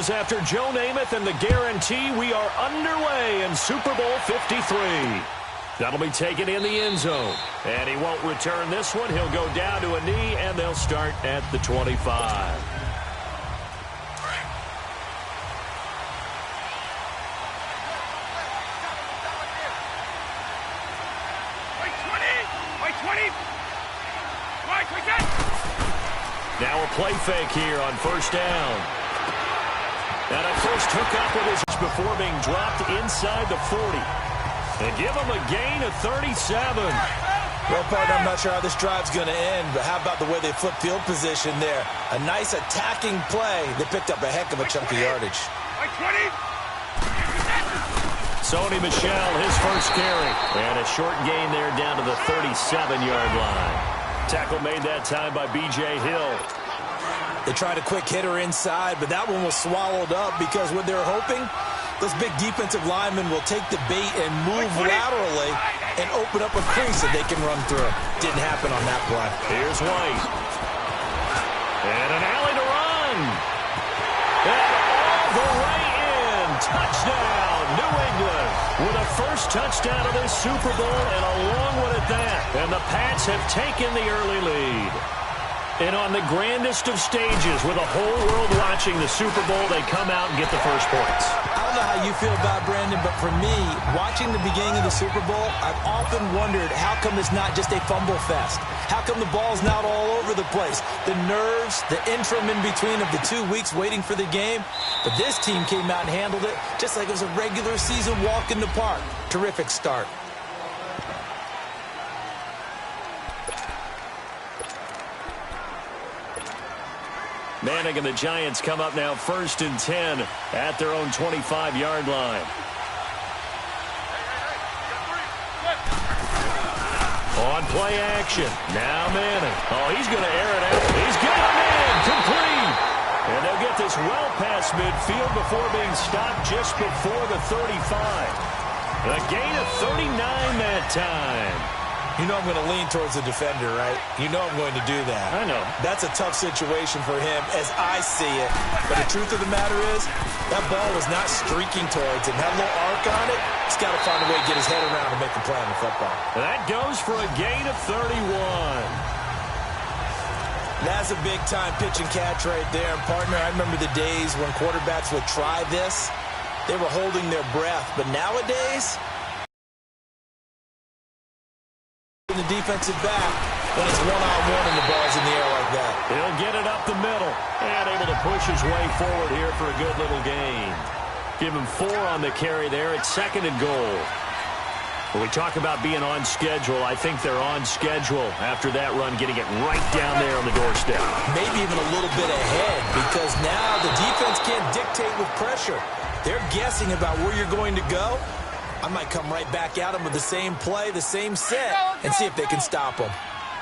cheers after Joe Namath and the guarantee. We are underway in Super Bowl 53. That'll be taken in the end zone. And he won't return this one. He'll go down to a knee, and they'll start at the 25. Now a play fake here on first down. And a first hookup with his before being dropped inside the 40. And give him a gain of 37. Well, partner, I'm not sure how this drive's going to end, but how about the way they flip field position there? A nice attacking play. They picked up a heck of a chunk of yardage. Sony Michel, his first carry. And a short gain there down to the 37-yard line. Tackle made that time by B.J. Hill. They tried a quick hitter inside, but that one was swallowed up because what they're hoping, those big defensive linemen will take the bait and move laterally and open up a crease that they can run through. Didn't happen on that play. Here's White. And an alley to run. And all the way in. Touchdown, New England. With a first touchdown of this Super Bowl and a long one at that. And the Pats have taken the early lead. And on the grandest of stages, with the whole world watching the Super Bowl, they come out and get the first points. I don't know how you feel about Brandon, but for me, watching the beginning of the Super Bowl, I've often wondered how come it's not just a fumble fest? How come the ball's not all over the place? The nerves, the interim in between of the 2 weeks waiting for the game. But this team came out and handled it just like it was a regular season walk in the park. Terrific start. Manning and the Giants come up now 1st and 10 at their own 25-yard line. On play action. Now Manning. Oh, he's going to air it out. He's got a man. Complete. And they'll get this well past midfield before being stopped just before the 35. A gain of 39 that time. You know I'm going to lean towards the defender, right? You know I'm going to do that. I know. That's a tough situation for him as I see it. But the truth of the matter is, that ball was not streaking towards him. Had a little arc on it. He's got to find a way to get his head around and make the play on the football. That goes for a gain of 31. That's a big-time pitch and catch right there. And, partner, I remember the days when quarterbacks would try this. They were holding their breath. But nowadays, the defensive back when it's one-on-one and the ball's in the air like that. He'll get it up the middle and able to push his way forward here for a good little gain. Give him 4 on the carry there. It's 2nd and goal. When we talk about being on schedule, I think they're on schedule after that run, getting it right down there on the doorstep. Maybe even a little bit ahead because now the defense can't dictate with pressure. They're guessing about where you're going to go. I might come right back at him with the same play, the same set, and see if they can stop him.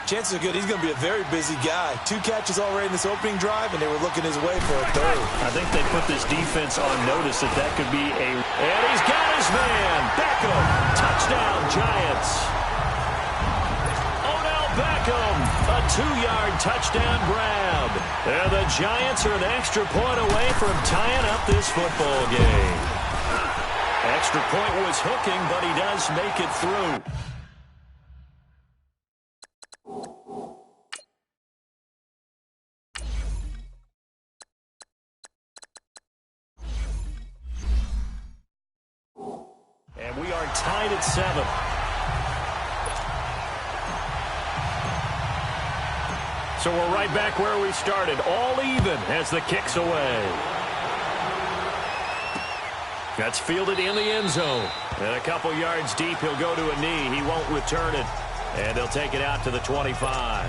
Chances are good he's going to be a very busy guy. 2 catches already in this opening drive, and they were looking his way for a 3rd. I think they put this defense on notice that that could be a... And he's got his man. Beckham. Touchdown, Giants. Odell Beckham. A 2-yard touchdown grab. And the Giants are an extra point away from tying up this football game. Extra point was hooking, but he does make it through. And we are tied at 7. So we're right back where we started, all even as the kick's away. That's fielded in the end zone. And a couple yards deep, he'll go to a knee. He won't return it. And they'll take it out to the 25.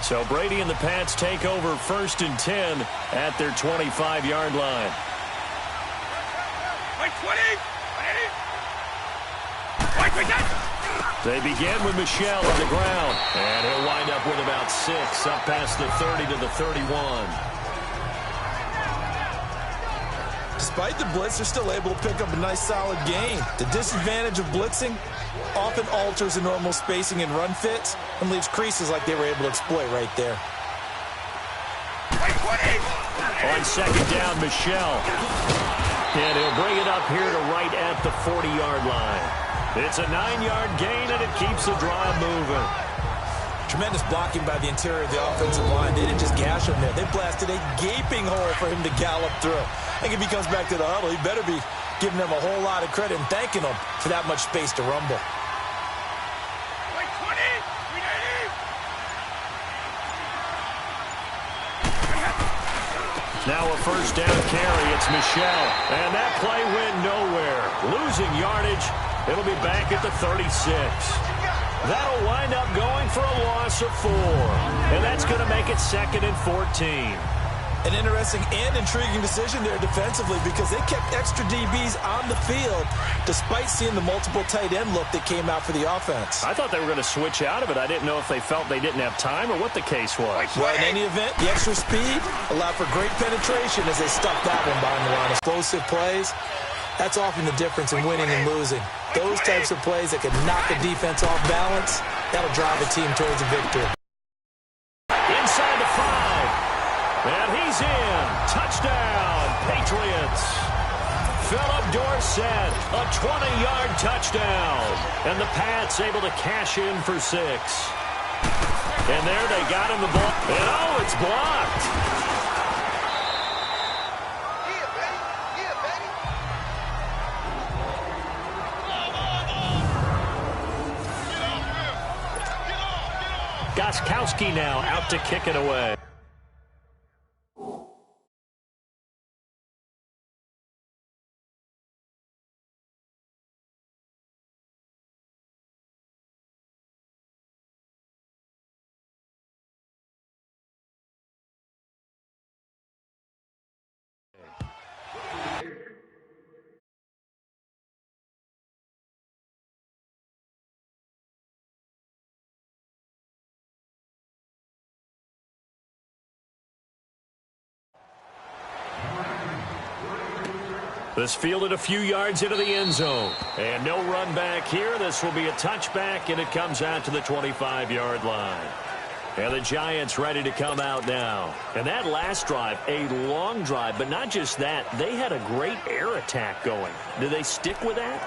So Brady and the Pats take over 1st and 10 at their 25-yard line. They begin with Michel on the ground. And he'll wind up with about 6, up past the 30 to the 31. Despite the blitz, they're still able to pick up a nice solid gain. The disadvantage of blitzing often alters the normal spacing and run fits and leaves creases like they were able to exploit right there. On second down, Michel. And he'll bring it up here to right at the 40-yard line. It's a 9-yard gain, and it keeps the drive moving. Tremendous blocking by the interior of the offensive line. They didn't just gash him there. They blasted a gaping hole for him to gallop through. I think if he comes back to the huddle, he better be giving them a whole lot of credit and thanking them for that much space to rumble. Now a first down carry. It's Michel. And that play went nowhere. Losing yardage. It'll be back at the 36. That'll wind up going for a loss of 4. And that's going to make it 2nd and 14. An interesting and intriguing decision there defensively because they kept extra DBs on the field despite seeing the multiple tight end look that came out for the offense. I thought they were going to switch out of it. I didn't know if they felt they didn't have time or what the case was. Well, in any event, the extra speed allowed for great penetration as they stuffed that one behind the line. Explosive plays, that's often the difference in winning and losing. Those types of plays that could knock a defense off balance, that'll drive a team towards a victory. Inside the 5. And he's in. Touchdown, Patriots. Philip Dorsett, a 20-yard touchdown. And the Pats able to cash in for 6. And there they got him the ball. And oh, it's blocked. Gostkowski now out to kick it away. This fielded a few yards into the end zone. And no run back here. This will be a touchback, and it comes out to the 25-yard line. And the Giants ready to come out now. And that last drive, a long drive, but not just that. They had a great air attack going. Do they stick with that?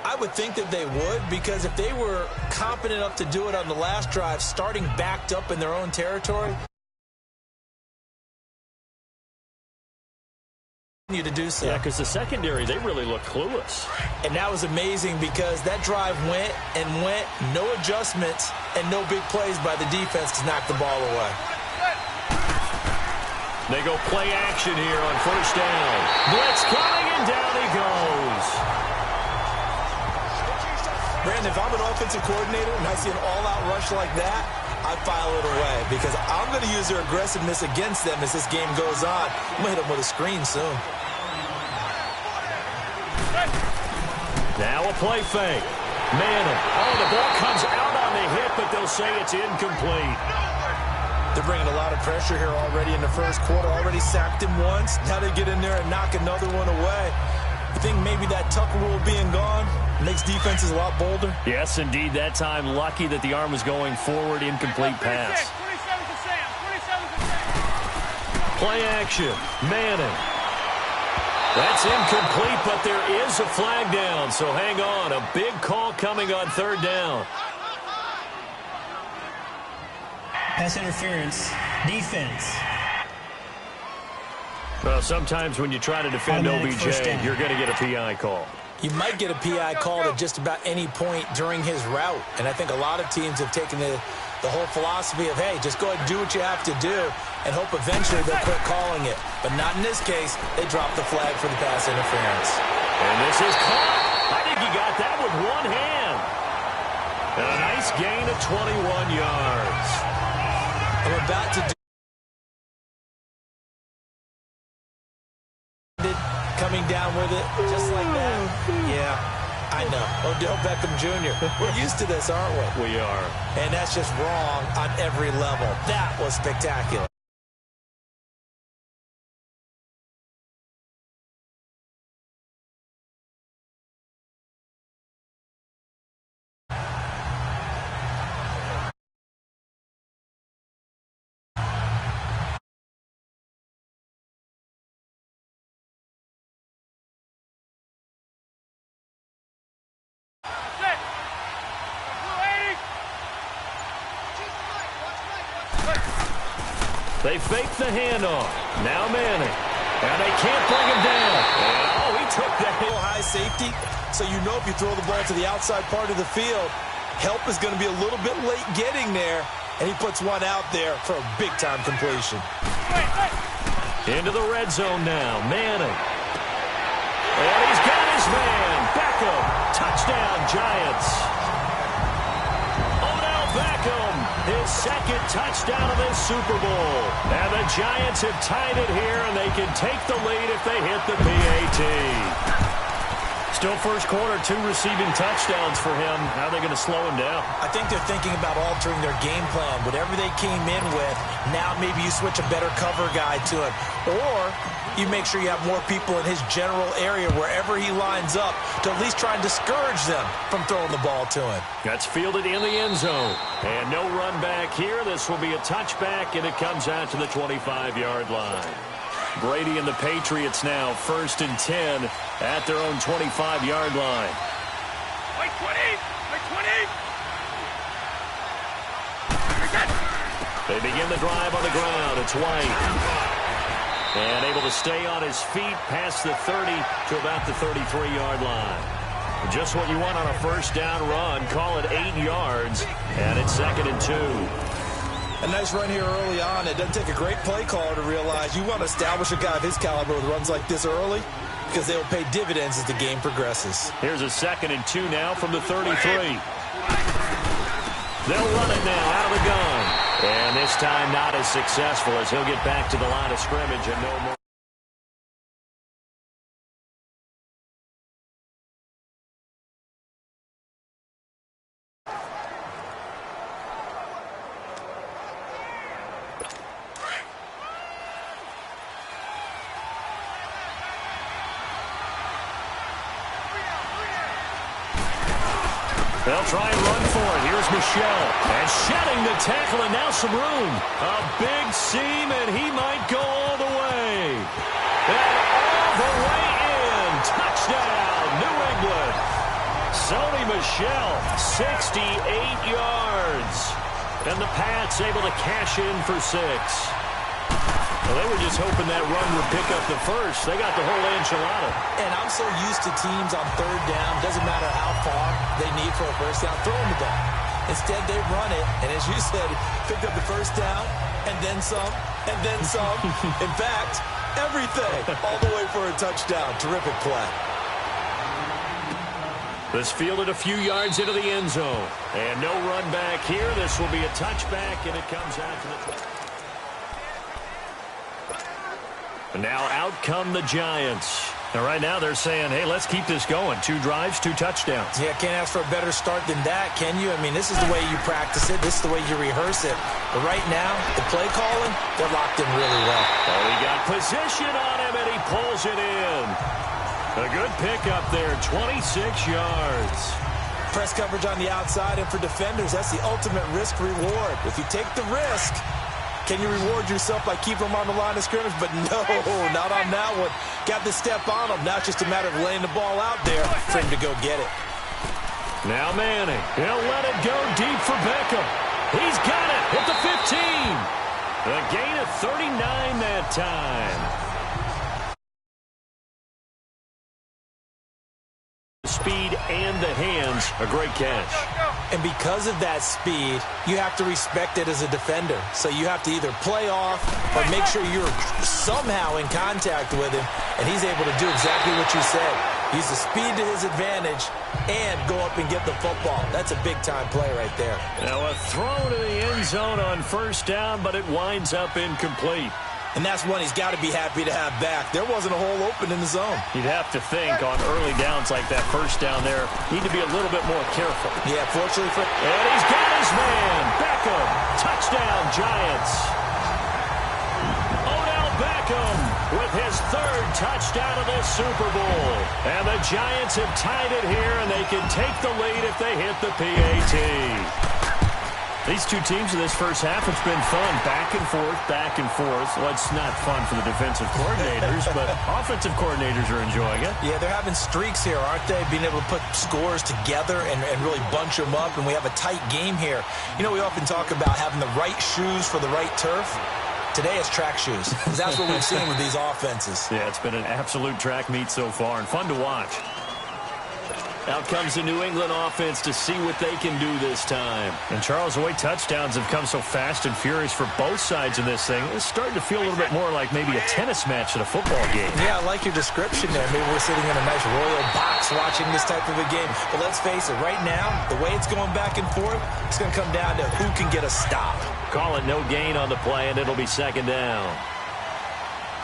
I would think that they would, because if they were competent enough to do it on the last drive, starting backed up in their own territory, you to do so. Yeah, because the secondary, they really look clueless. And that was amazing because that drive went and went, no adjustments and no big plays by the defense to knock the ball away. They go play action here on first down. Blitz coming, and down he goes. Brandon, if I'm an offensive coordinator and I see an all-out rush like that, I file it away because I'm going to use their aggressiveness against them as this game goes on. I'm going to hit them with a screen soon. Now a play fake. Manning. Oh, the ball comes out on the hit, but they'll say it's incomplete. They're bringing a lot of pressure here already in the first quarter. Already sacked him once. Now they get in there and knock another one away. I think maybe that Tucker rule being gone makes defenses a lot bolder. Yes, indeed. That time, lucky that the arm was going forward. Incomplete pass. Play action. Manning. That's incomplete, but there is a flag down, so hang on. A big call coming on third down. Pass interference. Defense. Well, sometimes when you try to defend OBJ, you're going to get a PI call. You might get a PI call at just about any point during his route, and I think a lot of teams have taken the whole philosophy of, hey, just go ahead and do what you have to do and hope eventually they'll quit calling it. But not in this case. They dropped the flag for the pass interference. And this is caught. I think he got that with one hand. And a nice gain of 21 yards. I'm about to do coming down with it just like that. Yeah, I know. Odell Beckham Jr. We're used to this, aren't we? We are. And that's just wrong on every level. That was spectacular. They fake the handoff. Now Manning. And they can't bring him down. And, oh, he took that. High safety, so you know if you throw the ball to the outside part of the field, help is going to be a little bit late getting there, and he puts one out there for a big-time completion. Into the red zone now. Manning. And he's got his man. Beckham. Touchdown, Giants. Odell Beckham. His second touchdown of this Super Bowl. And the Giants have tied it here, and they can take the lead if they hit the PAT. Still first quarter, 2 receiving touchdowns for him. How are they going to slow him down? I think they're thinking about altering their game plan. Whatever they came in with, now maybe you switch a better cover guy to him. Or you make sure you have more people in his general area wherever he lines up to at least try and discourage them from throwing the ball to him. That's fielded in the end zone. And no run back here. This will be a touchback, and it comes out to the 25-yard line. Brady and the Patriots now 1st and 10 at their own 25-yard line. Wait 20! They begin the drive on the ground. It's White. And able to stay on his feet past the 30 to about the 33-yard line. Just what you want on a first down run. Call it 8 yards. And it's 2nd and 2. A nice run here early on. It doesn't take a great play caller to realize you want to establish a guy of his caliber with runs like this early because they will pay dividends as the game progresses. Here's a 2nd and 2 now from the 33. They'll run it now out of the gun. And this time not as successful as he'll get back to the line of scrimmage and no more. They'll try and run for it. Here's Michelle. And shedding the tackle, and now some room. A big seam, and he might go all the way. And all the way in. Touchdown, New England. Sony Michel, 68 yards. And the Pats able to cash in for 6. Well, they were just hoping that run would pick up the first. They got the whole enchilada. And I'm so used to teams on 3rd down, doesn't matter how far they need for a first down, throwing the ball. Instead, they run it, and as you said, picked up the first down, and then some, and then some. In fact, everything, all the way for a touchdown. Terrific play. This fielded a few yards into the end zone. And no run back here. This will be a touchback, and it comes out to the... And now out come the Giants. And right now they're saying, hey, let's keep this going. 2 drives, 2 touchdowns. Yeah, can't ask for a better start than that, can you? I mean, this is the way you practice it. This is the way you rehearse it. But right now, the play calling, they're locked in really well. Oh, he got position on him, and he pulls it in. A good pickup there, 26 yards. Press coverage on the outside, and for defenders, that's the ultimate risk-reward. If you take the risk, can you reward yourself by keeping them on the line of scrimmage? But no, not on that one. Got the step on him. Now it's just a matter of laying the ball out there for him to go get it. Now Manning. He'll let it go deep for Beckham. He's got it at the 15. A gain of 39 that time. Speed and the hands, a great catch. And because of that speed, you have to respect it as a defender. So you have to either play off or make sure you're somehow in contact with him, and he's able to do exactly what you said. Use the speed to his advantage and go up and get the football. That's a big-time play right there. Now a throw to the end zone on first down, but it winds up incomplete. And that's one he's got to be happy to have back. There wasn't a hole open in the zone. You'd have to think on early downs like that first down there, need to be a little bit more careful. Yeah, fortunately for... And he's got his man. Beckham. Touchdown, Giants. Odell Beckham with his 3rd touchdown of this Super Bowl. And the Giants have tied it here, and they can take the lead if they hit the PAT. These two teams in this first half, it's been fun. Back and forth, back and forth. Well, it's not fun for the defensive coordinators, but offensive coordinators are enjoying it. Yeah, they're having streaks here, aren't they? Being able to put scores together and really bunch them up, and we have a tight game here. You know, we often talk about having the right shoes for the right turf. Today it's track shoes, because that's what we've seen with these offenses. Yeah, it's been an absolute track meet so far and fun to watch. Out comes the New England offense to see what they can do this time. And Charles, the way touchdowns have come so fast and furious for both sides in this thing, it's starting to feel a little bit more like maybe a tennis match at a football game. Yeah, I like your description there. Maybe we're sitting in a nice royal box watching this type of a game. But let's face it, right now, the way it's going back and forth, it's going to come down to who can get a stop. Call it no gain on the play, and it'll be second down.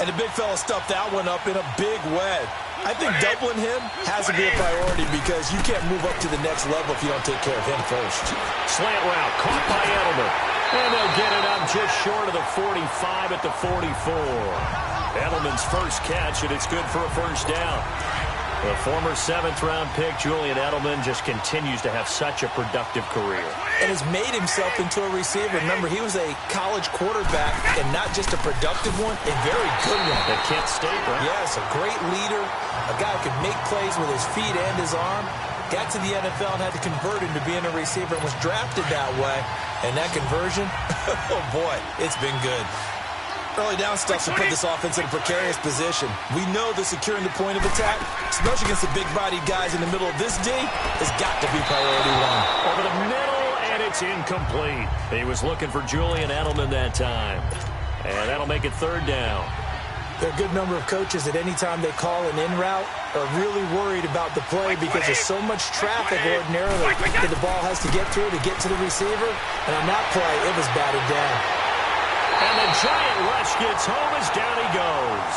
And the big fella stuffed that one up in a big way. I think doubling him has to be a priority because you can't move up to the next level if you don't take care of him first. Slant route caught by Edelman. And they'll get it up just short of the 45 at the 44. Edelman's first catch, and it's good for a first down. The former 7th-round pick, Julian Edelman, just continues to have such a productive career. And has made himself into a receiver. Remember, he was a college quarterback, and not just a productive one, a very good one. At Kent State, right? Yes, a great leader, a guy who could make plays with his feet and his arm. Got to the NFL and had to convert into being a receiver and was drafted that way. And that conversion, oh boy, it's been good. Early down stuff to put this offense in a precarious position. We know that securing the point of attack, especially against the big-bodied guys in the middle of this D, has got to be priority one. Over the middle, and it's incomplete. He was looking for Julian Edelman that time. And that'll make it third down. There are a good number of coaches at any time they call an in route are really worried about the play because there's so much traffic ordinarily that the ball has to get through to get to the receiver. And on that play, it was batted down. And the giant rush gets home as down he goes.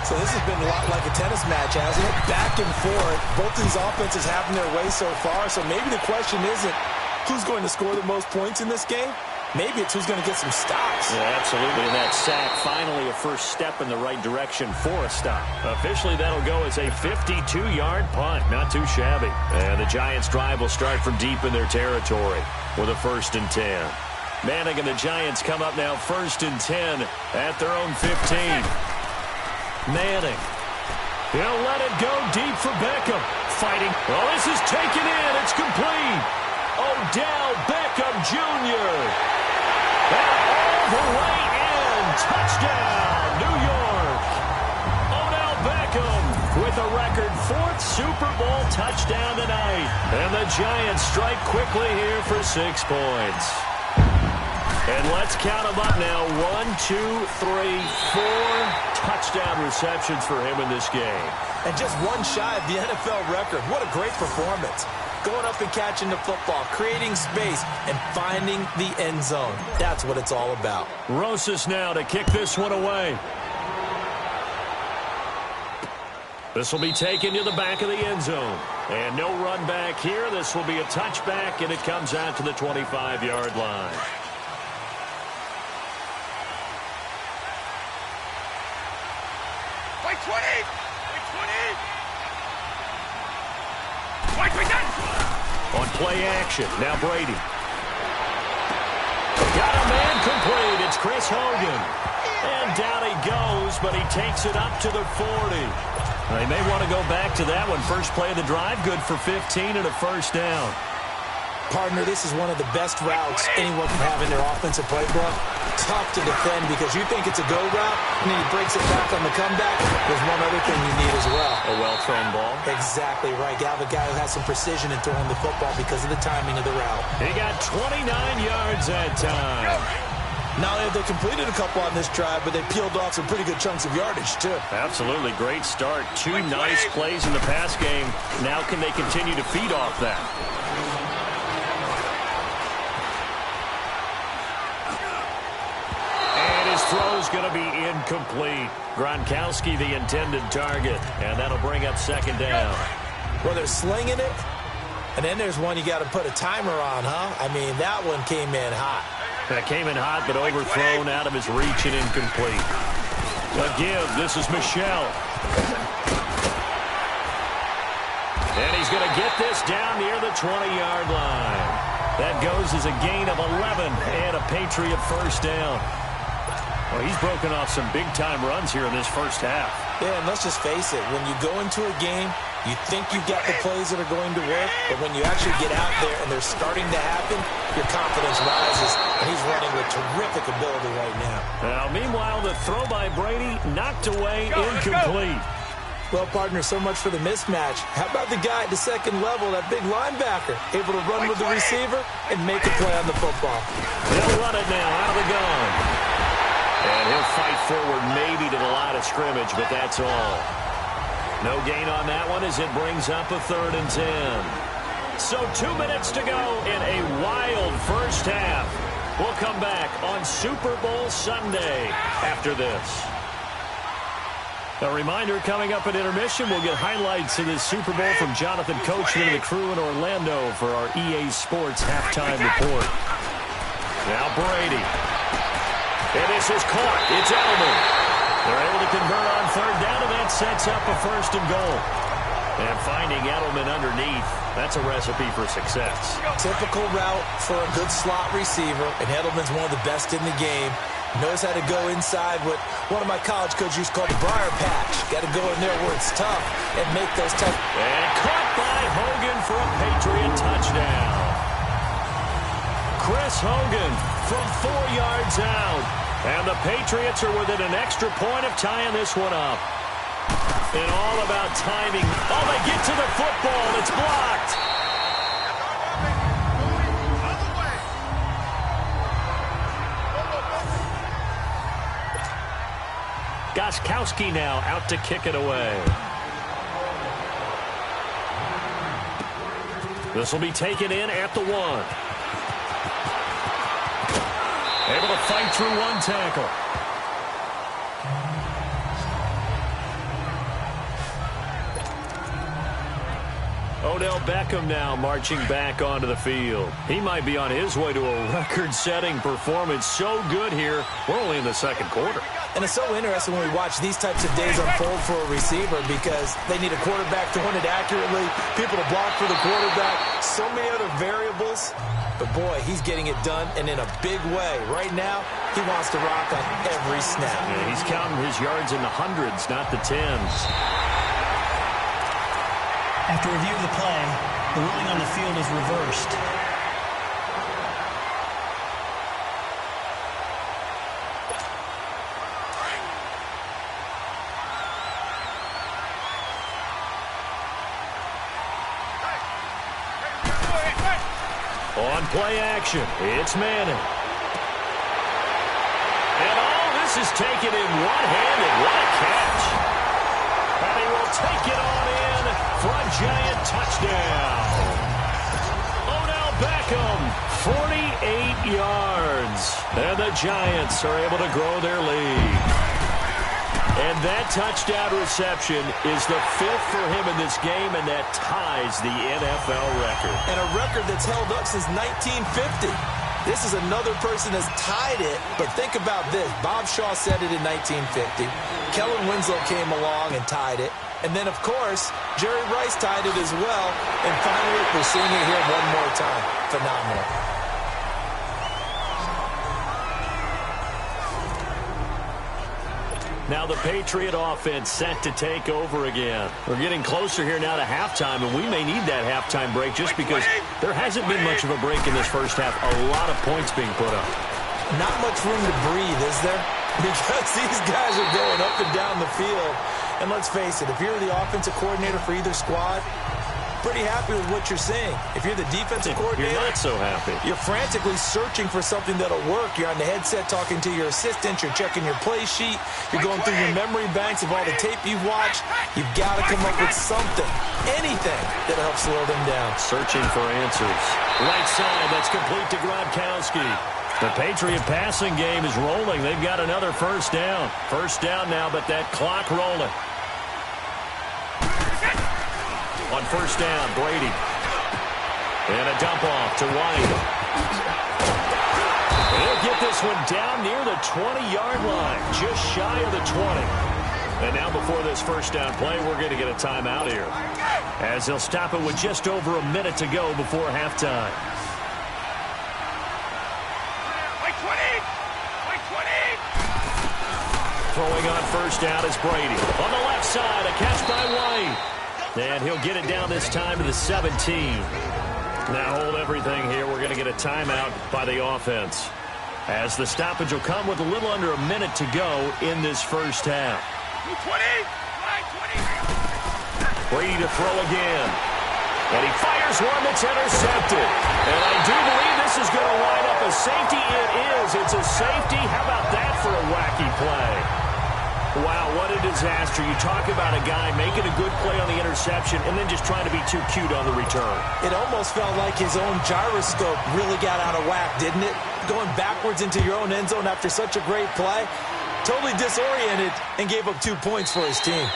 So this has been a lot like a tennis match, hasn't it? Back and forth. Both these offenses having their way so far. So maybe the question isn't who's going to score the most points in this game. Maybe it's who's going to get some stops. Yeah, absolutely. And that sack, finally a first step in the right direction for a stop. Officially, that'll go as a 52-yard punt. Not too shabby. And the Giants' drive will start from deep in their territory with a 1st and 10. Manning and the Giants come up now 1st and 10 at their own 15. Manning. He'll let it go deep for Beckham. Fighting. Oh, this is taken in. It's complete. Odell Beckham Jr. And all the way in. Touchdown, New York. Odell Beckham with a record 4th Super Bowl touchdown tonight. And the Giants strike quickly here for 6 points. And let's count them up now. 1, 2, 3, 4 touchdown receptions for him in this game. And just one shy of the NFL record. What a great performance. Going up and catching the football, creating space, and finding the end zone. That's what it's all about. Rosas now to kick this one away. This will be taken to the back of the end zone. And no run back here. This will be a touchback, and it comes out to the 25-yard line. On play action, now Brady. Got a man complete. It's Chris Hogan. And down he goes, but he takes it up to the 40. They may want to go back to that one. First play of the drive, good for 15 and a first down. Partner, this is one of the best routes anyone can have in their offensive playbook. Tough to defend because you think it's a go route, and then he breaks it back on the comeback. There's one other thing you need as well. A well-thrown ball. Exactly right. You have a guy who has some precision in throwing the football because of the timing of the route. He got 29 yards that time. Not only have they completed a couple on this drive, but they peeled off some pretty good chunks of yardage, too. Absolutely. Great start. 2 nice plays in the pass game. Now can they continue to feed off that? Throw's going to be incomplete. Gronkowski, the intended target, and that'll bring up second down. Well, they're slinging it, and then there's one you got to put a timer on, huh? I mean, that one came in hot. That came in hot, but overthrown out of his reach and incomplete. A give. This is Michel. And he's going to get this down near the 20-yard line. That goes as a gain of 11 and a Patriot first down. Well, he's broken off some big-time runs here in this first half. Yeah, and let's just face it. When you go into a game, you think you've got the plays that are going to work, but when you actually get out there and they're starting to happen, your confidence rises, and he's running with terrific ability right now. Now, meanwhile, the throw by Brady knocked away, incomplete. Well, partner, so much for the mismatch. How about the guy at the second level, that big linebacker, able to run with the receiver and make a play on the football? They'll run it now out of the gun. And he'll fight forward maybe to the line of scrimmage, but that's all. No gain on that one as it brings up a 3rd and 10. So 2 minutes to go in a wild first half. We'll come back on Super Bowl Sunday after this. A reminder, coming up at intermission, we'll get highlights of this Super Bowl from Jonathan Coachman and the crew in Orlando for our EA Sports halftime report. Now Brady. And this is caught. It's Edelman. They're able to convert on 3rd down, and that sets up a 1st and goal. And finding Edelman underneath, that's a recipe for success. Typical route for a good slot receiver, and Edelman's one of the best in the game. Knows how to go inside what one of my college coaches used to call the briar patch. Got to go in there where it's tough and make those tough. And caught by Hogan for a Patriot touchdown. Chris Hogan from 4 yards out. And the Patriots are within an extra point of tying this one up. And all about timing. Oh, they get to the football. It's blocked. Gostkowski now out to kick it away. This will be taken in at the 1. Able to fight through one tackle. Odell Beckham now marching back onto the field. He might be on his way to a record-setting performance. So good here. We're only in the 2nd quarter. And it's so interesting when we watch these types of days unfold for a receiver because they need a quarterback to run it accurately, people to block for the quarterback, so many other variables. But, boy, he's getting it done, and in a big way. Right now, he wants to rock on every snap. Yeah, he's counting his yards in the hundreds, not the tens. After review of the play, the ruling on the field is reversed. On play action, it's Manning. And all this is taken in one-handed. What a catch. And he will take it on in for a giant touchdown. Odell Beckham, 48 yards. And the Giants are able to grow their lead. And that touchdown reception is the 5th for him in this game, and that ties the NFL record. And a record that's held up since 1950. This is another person that's tied it, but think about this. Bob Shaw said it in 1950. Kellen Winslow came along and tied it. And then, of course, Jerry Rice tied it as well. And finally, we're seeing it here one more time. Phenomenal. Now the Patriot offense set to take over again. We're getting closer here now to halftime, and we may need that halftime break just because there hasn't been much of a break in this first half. A lot of points being put up. Not much room to breathe, is there? Because these guys are going up and down the field. And let's face it, if you're the offensive coordinator for either squad, pretty happy with what you're seeing. If you're the defensive coordinator, you're not so happy. You're frantically searching for something that'll work. You're on the headset talking to your assistant. You're checking your play sheet. You're going through your memory banks of all the tape you've watched. You've got to come up with something, anything that'll help slow them down. Searching for answers. Right side, that's complete to Gronkowski. The Patriot passing game is rolling. They've got another first down. First down now, but that clock rolling. On first down, Brady. And a dump off to White. He'll get this one down near the 20-yard line, just shy of the 20. And now before this first down play, we're going to get a timeout here, as they'll stop it with just over a minute to go before halftime. Throwing on first down is Brady. On the left side, a catch by White. And he'll get it down this time to the 17. Now hold everything here. We're going to get a timeout by the offense, as the stoppage will come with a little under a minute to go in this first half. 20. Brady to throw again. And he fires one that's intercepted. And I do believe this is going to wind up a safety. It is. It's a safety. How about that for a wacky play? Wow, what a disaster. You talk about a guy making a good play on the interception and then just trying to be too cute on the return. It almost felt like his own gyroscope really got out of whack, didn't it? Going backwards into your own end zone after such a great play. Totally disoriented and gave up 2 points for his team.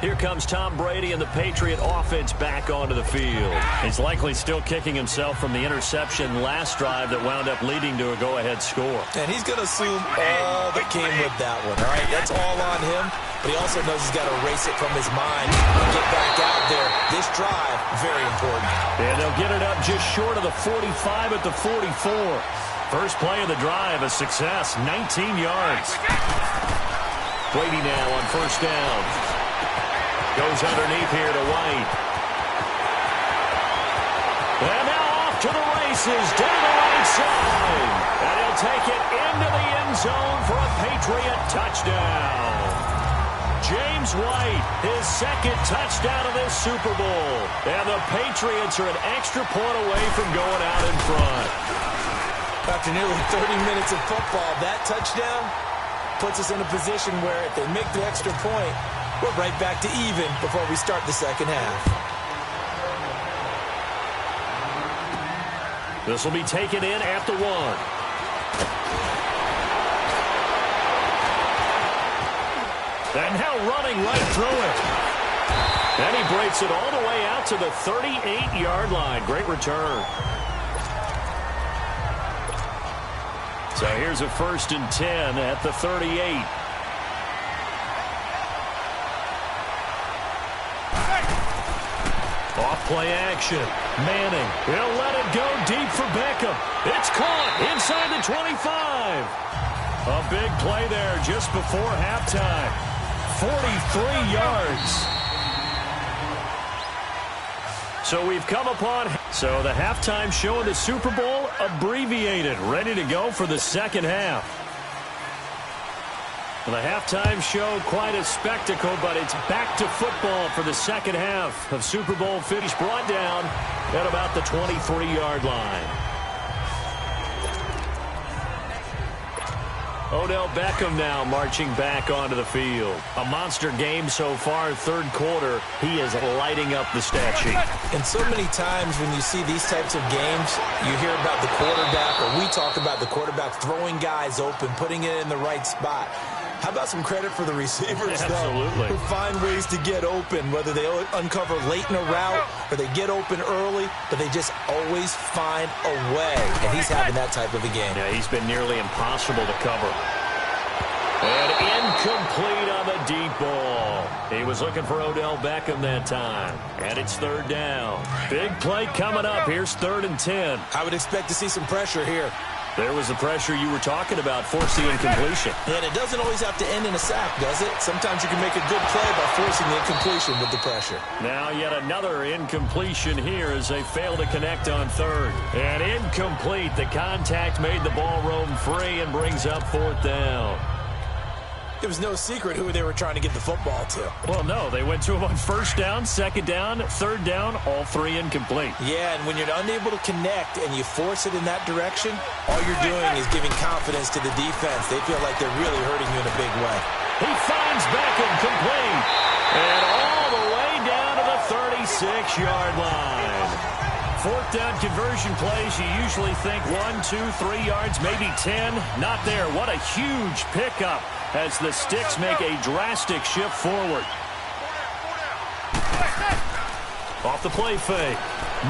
Here comes Tom Brady and the Patriot offense back onto the field. He's likely still kicking himself from the interception last drive that wound up leading to a go-ahead score. And he's going to assume all that came with that one, all right? That's all on him, but he also knows he's got to erase it from his mind and get back out there. This drive, very important. And they'll get it up just short of the 45 at the 44. First play of the drive, a success, 19 yards. Brady now on first down. Goes underneath here to White. And now off to the races, down the right side. And he'll take it into the end zone for a Patriot touchdown. James White, his second touchdown of this Super Bowl. And the Patriots are an extra point away from going out in front. After nearly 30 minutes of football, that touchdown puts us in a position where if they make the extra point, we're right back to even before we start the second half. This will be taken in at the 1. And now running right through it. And he breaks it all the way out to the 38-yard line. Great return. So here's a 1st and 10 at the 38. Off-play action. Manning. He'll let it go deep for Beckham. It's caught inside the 25. A big play there just before halftime. 43 yards. So we've come upon... So the halftime show of the Super Bowl abbreviated. Ready to go for the second half. The halftime show, quite a spectacle, but it's back to football for the second half of Super Bowl 50. Brought down at about the 23-yard line. Odell Beckham now marching back onto the field. A monster game so far, third quarter. He is lighting up the stat sheet. And so many times when you see these types of games, you hear about the quarterback, or we talk about the quarterback throwing guys open, putting it in the right spot. How about some credit for the receivers, though, who find ways to get open, whether they uncover late in a route or they get open early, but they just always find a way. And he's having that type of a game. Yeah, he's been nearly impossible to cover. And incomplete on the deep ball. He was looking for Odell Beckham that time. And it's third down. Big play coming up. Here's 3rd and 10. I would expect to see some pressure here. There was the pressure you were talking about, force the incompletion. And it doesn't always have to end in a sack, does it? Sometimes you can make a good play by forcing the incompletion with the pressure. Now yet another incompletion here as they fail to connect on 3rd. And incomplete. The contact made the ball roam free and brings up 4th down. It was no secret who they were trying to get the football to. Well, no. They went to him on 1st down, 2nd down, 3rd down, all 3 incomplete. Yeah, and when you're unable to connect and you force it in that direction, all you're doing is giving confidence to the defense. They feel like they're really hurting you in a big way. He finds Beckham complete. And all the way down to the 36-yard line. 4th down conversion plays, you usually think 1, 2, 3 yards, maybe 10. Not there. What a huge pickup as the Sticks make a drastic shift forward. Off the play fake.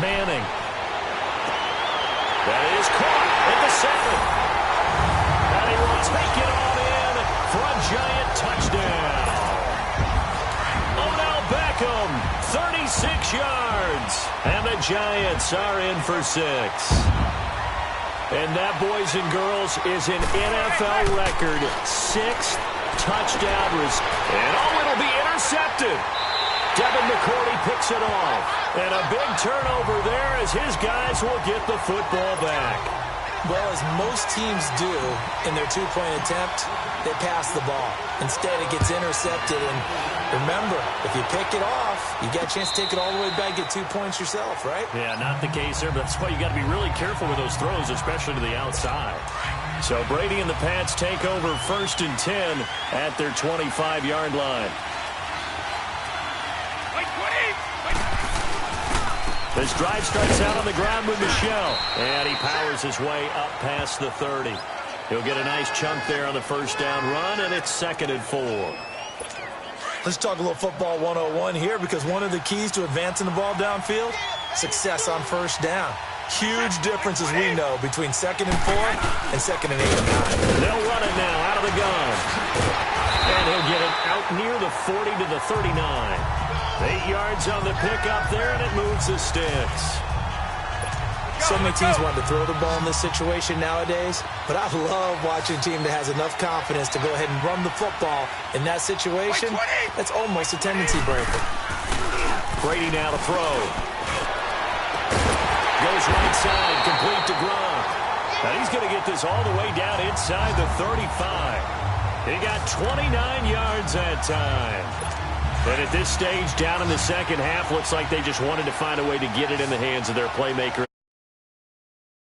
Manning. That is caught at the 7. And he will take it on in for a giant touchdown. Odell Beckham, 36 yards. And the Giants are in for 6. And that, boys and girls, is an NFL record 6th touchdown. And it'll be intercepted. Devin McCourty picks it off. And a big turnover there as his guys will get the football back. Well, as most teams do in their two-point attempt, they pass the ball. Instead, it gets intercepted. And remember, if you pick it off, you got a chance to take it all the way back, get 2 points yourself, right? Yeah, not the case there, but that's why you got to be really careful with those throws, especially to the outside. So Brady and the Pats take over 1st and 10 at their 25-yard line. This drive starts out on the ground with Michel, and he powers his way up past the 30. He'll get a nice chunk there on the first down run, and it's 2nd and 4. Let's talk a little football 101 here, because one of the keys to advancing the ball downfield, success on first down. Huge difference, as we know, between 2nd and 4 and 2nd and 8 and 9. They'll run it now out of the gun. And he'll get it out near the 40 to the 39. 8 yards on the pickup there, and it moves the sticks. So many teams want to throw the ball in this situation nowadays, but I love watching a team that has enough confidence to go ahead and run the football in that situation. That's almost a tendency breaker. Brady now to throw. Goes right side, complete to Gronk. Now he's going to get this all the way down inside the 35. He got 29 yards that time. And at this stage, down in the second half, looks like they just wanted to find a way to get it in the hands of their playmaker.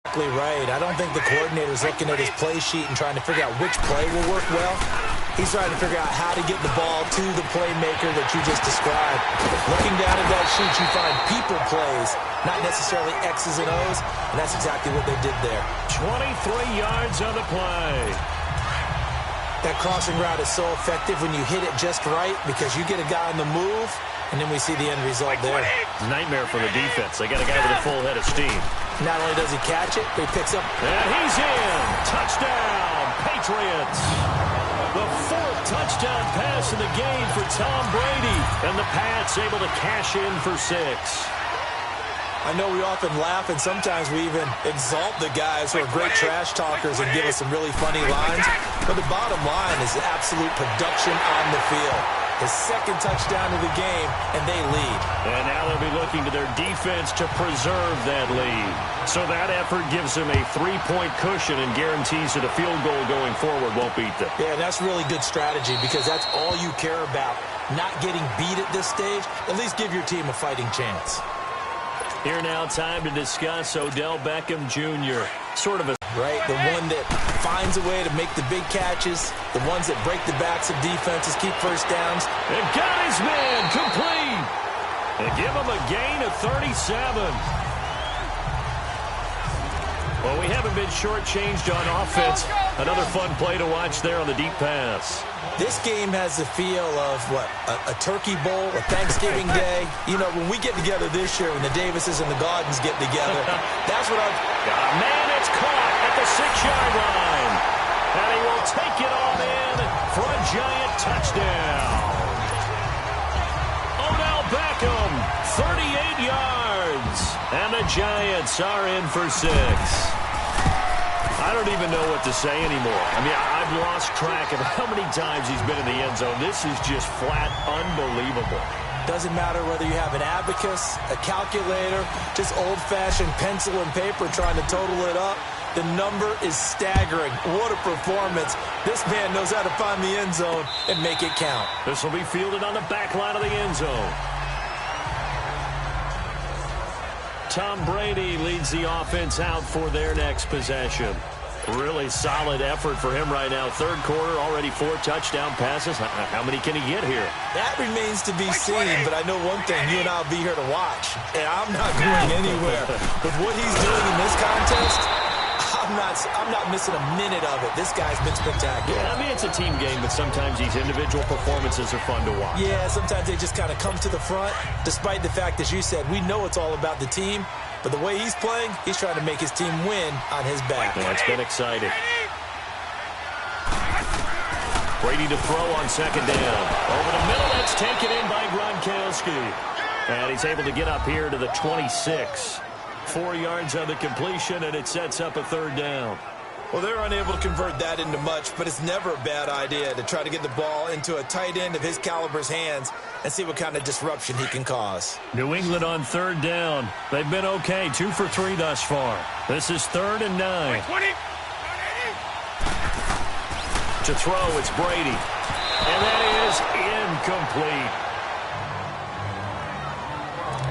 Exactly right. I don't think the coordinator's looking at his play sheet and trying to figure out which play will work well. He's trying to figure out how to get the ball to the playmaker that you just described. Looking down at that sheet, you find people plays, not necessarily X's and O's, and that's exactly what they did there. 23 yards on the play. That crossing route is so effective when you hit it just right, because you get a guy on the move, and then we see the end result there. It's a nightmare for the defense. They got a guy with a full head of steam. Not only does he catch it, but he picks up. And he's in. Touchdown, Patriots. The 4th touchdown pass in the game for Tom Brady. And the Pats able to cash in for 6. I know we often laugh, and sometimes we even exalt the guys who are great trash talkers and give us some really funny lines. But the bottom line is absolute production on the field. His 2nd touchdown of the game, and they lead. And now they'll be looking to their defense to preserve that lead. So that effort gives them a 3-point cushion and guarantees that a field goal going forward won't beat them. Yeah, that's really good strategy, because that's all you care about. Not getting beat at this stage. At least give your team a fighting chance. Here now, time to discuss Odell Beckham Jr. Sort of a... Right, the one that finds a way to make the big catches, the ones that break the backs of defenses, keep first downs. And got his man complete. And give him a gain of 37. Well, we haven't been shortchanged on offense. Another fun play to watch there on the deep pass. This game has the feel of, what, a turkey bowl, a Thanksgiving day. You know, when we get together this year, when the Davises and the Gaudens get together, that's what I'm... Man, it's caught at the 6-yard line. And he will take it on in for a giant touchdown. Odell Beckham, 38 yards. And the Giants are in for 6. I don't even know what to say anymore. I mean, I've lost track of how many times he's been in the end zone. This is just flat unbelievable. Doesn't matter whether you have an abacus, a calculator, just old-fashioned pencil and paper trying to total it up. The number is staggering. What a performance. This man knows how to find the end zone and make it count. This will be fielded on the back line of the end zone. Tom Brady leads the offense out for their next possession. Really solid effort for him right now. 3rd quarter, already 4 touchdown passes. How many can he get here? That remains to be seen, but I know one thing. You and I will be here to watch, and I'm not going anywhere. With what he's doing in this contest, I'm not missing a minute of it. This guy's been spectacular. Yeah, I mean, it's a team game, but sometimes these individual performances are fun to watch. Yeah, sometimes they just kind of come to the front, despite the fact, as you said, we know it's all about the team. But the way he's playing, he's trying to make his team win on his back. Yeah, it's been exciting. Brady to throw on 2nd down. Over the middle, that's taken in by Gronkowski. And he's able to get up here to the 26. 4 yards on the completion, and it sets up a third down. Well, they're unable to convert that into much, but it's never a bad idea to try to get the ball into a tight end of his caliber's hands and see what kind of disruption he can cause. New England on third down. They've been okay, 2 for 3 thus far. This is 3rd and 9. 20. To throw, it's Brady. And that is incomplete.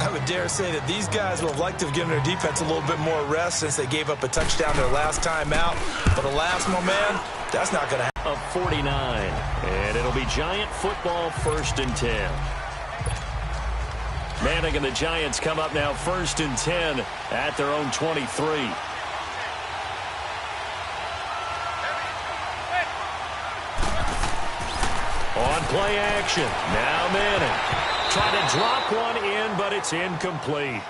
I would dare say that these guys would have liked to have given their defense a little bit more rest since they gave up a touchdown their last time out. But alas, my man, that's not going to happen. Of 49. And it'll be Giant football, 1st and 10. Manning and the Giants come up now 1st and 10 at their own 23. On play action. Now Manning. Trying to drop one in, but it's incomplete.